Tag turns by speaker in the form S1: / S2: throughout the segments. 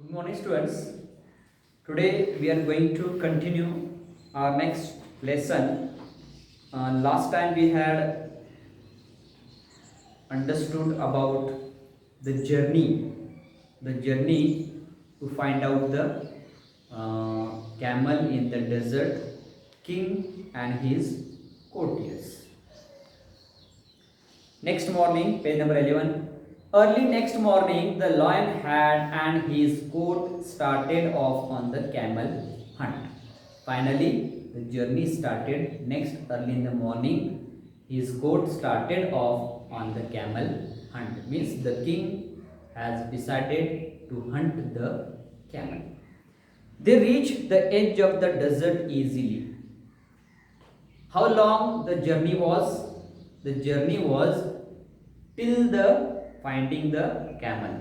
S1: Good morning, students. Today we are going to continue our next lesson. Last time we had understood about the journey to find out the camel in the desert, king and his courtiers. Next morning, page number 11. Early next morning, the lion had and his court started off on the camel hunt. Finally, the journey started next early in the morning. His court started off on the camel hunt. Means the king has decided to hunt the camel. They reached the edge of the desert easily. How long the journey was? The journey was till the finding the camel,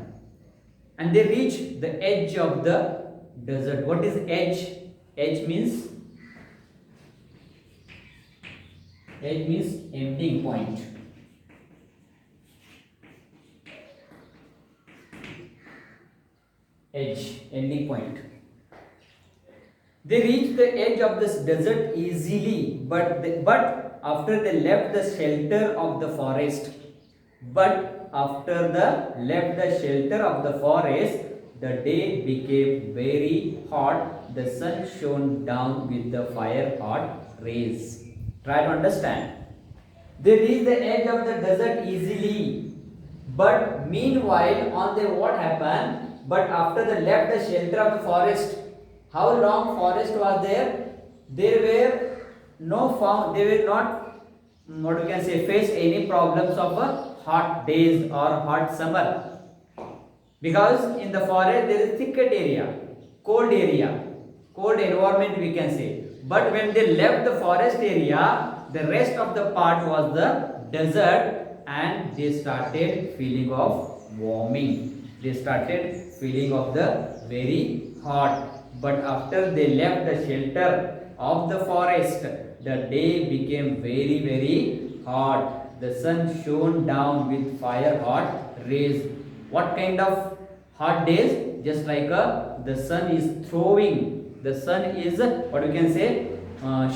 S1: and they reached the edge of the desert. What is edge? Edge means ending point. Edge, ending point. They reached the edge of this desert easily, but after they left the shelter of the forest, the day became very hot. The sun shone down with the fire hot rays. Try to understand. They reached the edge of the desert easily, but meanwhile, on the what happened? But after they left the shelter of the forest, how long forest was there? There were they were not, what we can say, face any problems of a hot days or hot summer, because in the forest there is thicket area, cold environment we can say. But when they left the forest area, the rest of the part was the desert, and they started feeling of warming. They started feeling of the very hot. But after they left the shelter of the forest, the day became very, very hot. The sun shone down with fire hot rays. What kind of hot days? Just like the sun is throwing, the sun is, what we can say,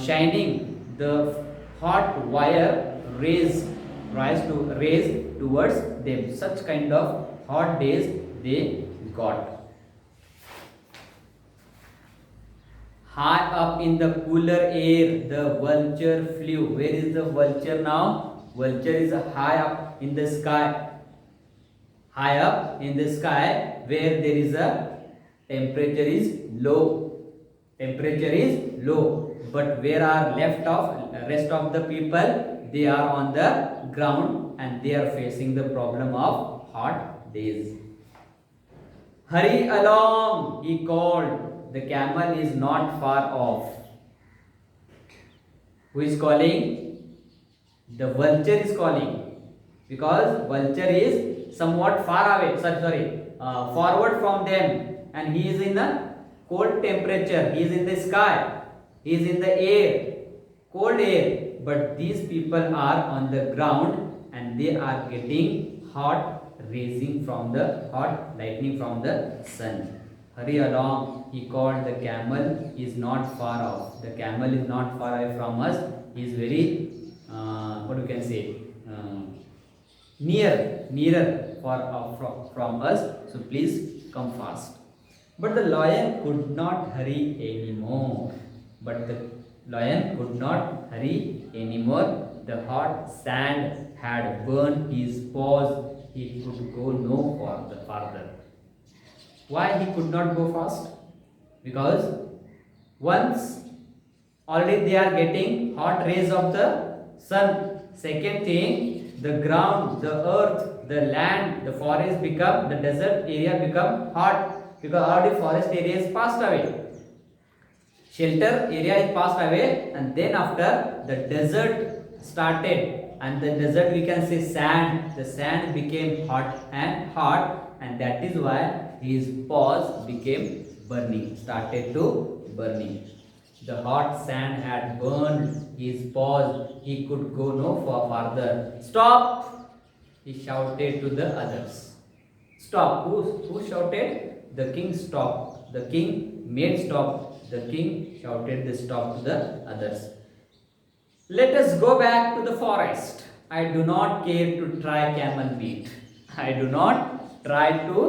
S1: shining the hot wire rays towards them. Such kind of hot days they got. High up in the cooler air, the vulture flew. Where is the vulture now? Vulture is high up in the sky. High up in the sky, where there is a temperature is low. But where are rest of the people? They are on the ground and they are facing the problem of hot days. Hurry along, he called. The camel is not far off. Who is calling? The vulture is calling, because vulture is somewhat far away, forward from them, and he is in the cold temperature. He is in the sky. He is in the air, cold air. But these people are on the ground and they are getting hot lightning from the sun. Hurry along, he called. The camel is not far off. The camel is not far away from us. He is very, what we can say, nearer from us. So please come fast. But the lion could not hurry anymore. The hot sand had burned his paws. He could go no farther. Why he could not go fast? Because once already they are getting hot rays of the sun. Second thing, the ground, the earth, the land, the forest become, the desert area become hot, because already forest area is passed away. Shelter area is passed away, and then after the desert started, and the desert we can say sand. The sand became hot, and that is why his paws became started to burning. The hot sand had burned his paws. He could go no farther. Stop! He shouted to the others. Stop. Who shouted? The king stopped. The king made stop. The king shouted the stop to the others. Let us go back to the forest. I do not care to try camel meat. I do not try to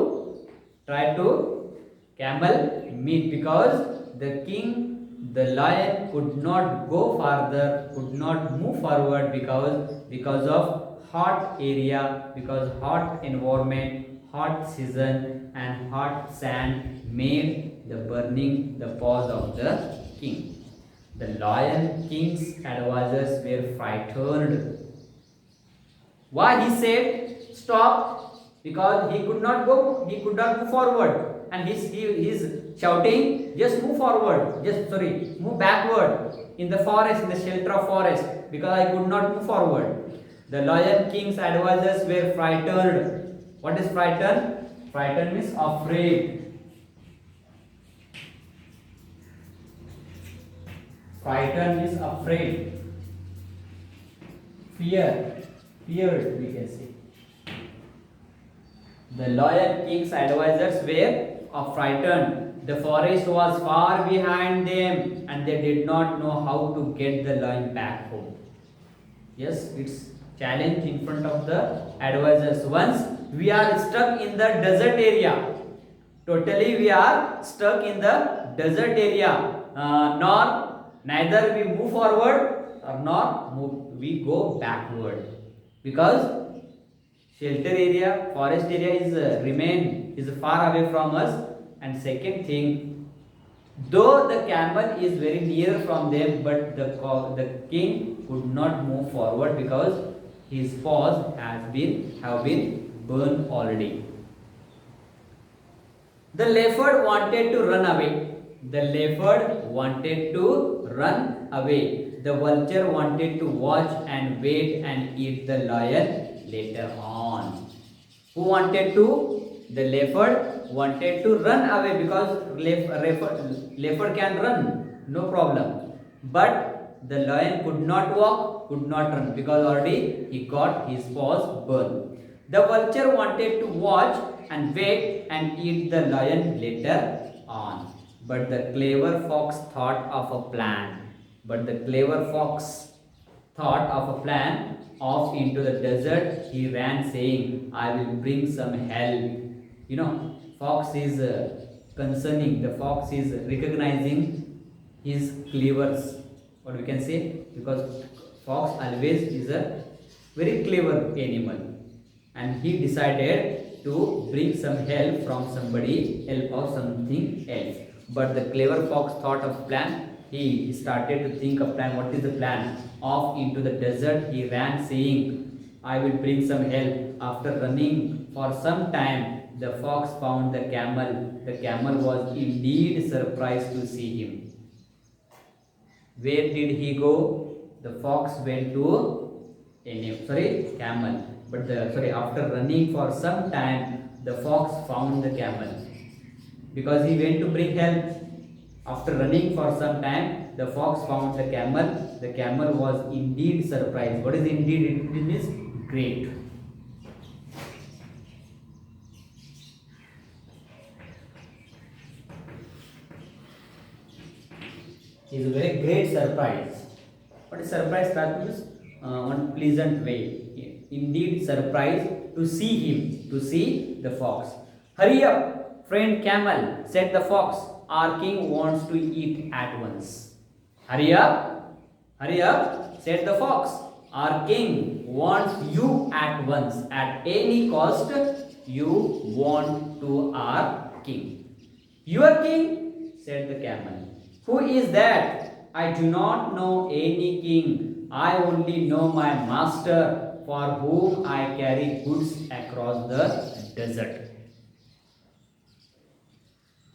S1: camel meat because the king, the lion could not go farther, could not move forward because of hot area, because hot environment, hot season and hot sand made the burning the paws of the king. The lion king's advisors were frightened. Why he said stop? Because he could not go, he could not move forward, and he's shouting, just move forward, move backward in the forest, in the shelter of forest, because I could not move forward. The lion king's advisors were frightened. What is frightened? Frightened means afraid. Frightened is afraid. Feared, we can say. The lion king's advisors were frightened. The forest was far behind them and they did not know how to get the lion back home. Yes, it's challenge in front of the advisors. Once we are stuck in the desert area, totally we are stuck in the desert area, neither we move forward or we go backward, because shelter area, forest area is far away from us. And second thing, though the camel is very near from them, but the king could not move forward because his paws have been burned already. The leopard wanted to run away. The leopard wanted to run away. The vulture wanted to watch and wait and eat the lion later on. Who wanted to? The leopard wanted to run away because leopard can run, no problem. But the lion could not walk, could not run because already he got his paws burned. The vulture wanted to watch and wait and eat the lion later on. But the clever fox thought of a plan. Off into the desert. He ran saying, I will bring some help. Fox is concerning. The fox is recognizing his clevers. What we can say? Because fox always is a very clever animal. And he decided to bring some help from somebody else or something else. But the clever fox thought of plan. He started to think of plan. What is the plan? Off into the desert he ran saying, I will bring some help. After running for some time, the fox found the camel. The camel was indeed surprised to see him. Where did he go? The fox went to camel. But after running for some time, the fox found the camel. Because he went to bring help. After running for some time, the fox found the camel. The camel was indeed surprised. What is indeed? It means great. It is a very great surprise. What is surprise? That means one pleasant way. Indeed surprised to see him, to see the fox. Hurry up, friend camel, said the fox. Our king wants to eat at once. Hurry up, said the fox. Our king wants you at once. At any cost, you want to our king. Your king, said the camel. Who is that? I do not know any king. I only know my master, for whom I carry goods across the desert.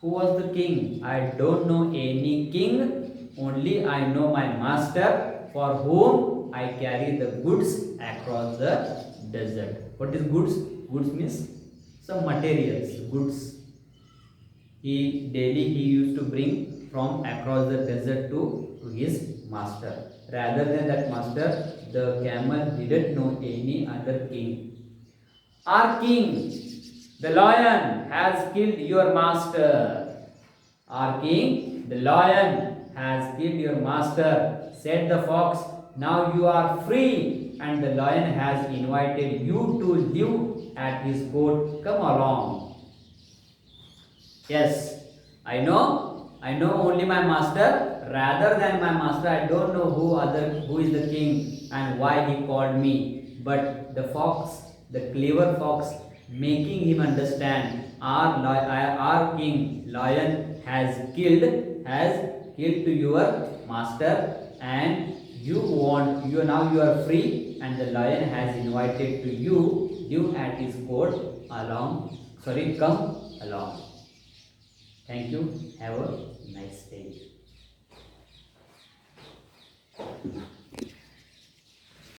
S1: Who was the king? I don't know any king. Only I know my master, for whom I carry the goods across the desert. What is goods? Goods means some materials, goods. Daily he used to bring from across the desert to his master. Rather than that master, the camel didn't know any other king. Our king, The lion has killed your master. Our king, the lion has killed your master, said the fox. Now you are free, and the lion has invited you to live at his court. Come along. Yes, I know. I know only my master. Rather than my master, I don't know who is the king and why he called me. But the fox, the clever fox, making him understand our king lion has killed to your master, and you now you are free, and the lion has invited to you at his court along. Sorry, come along. Thank you. Have a nice day.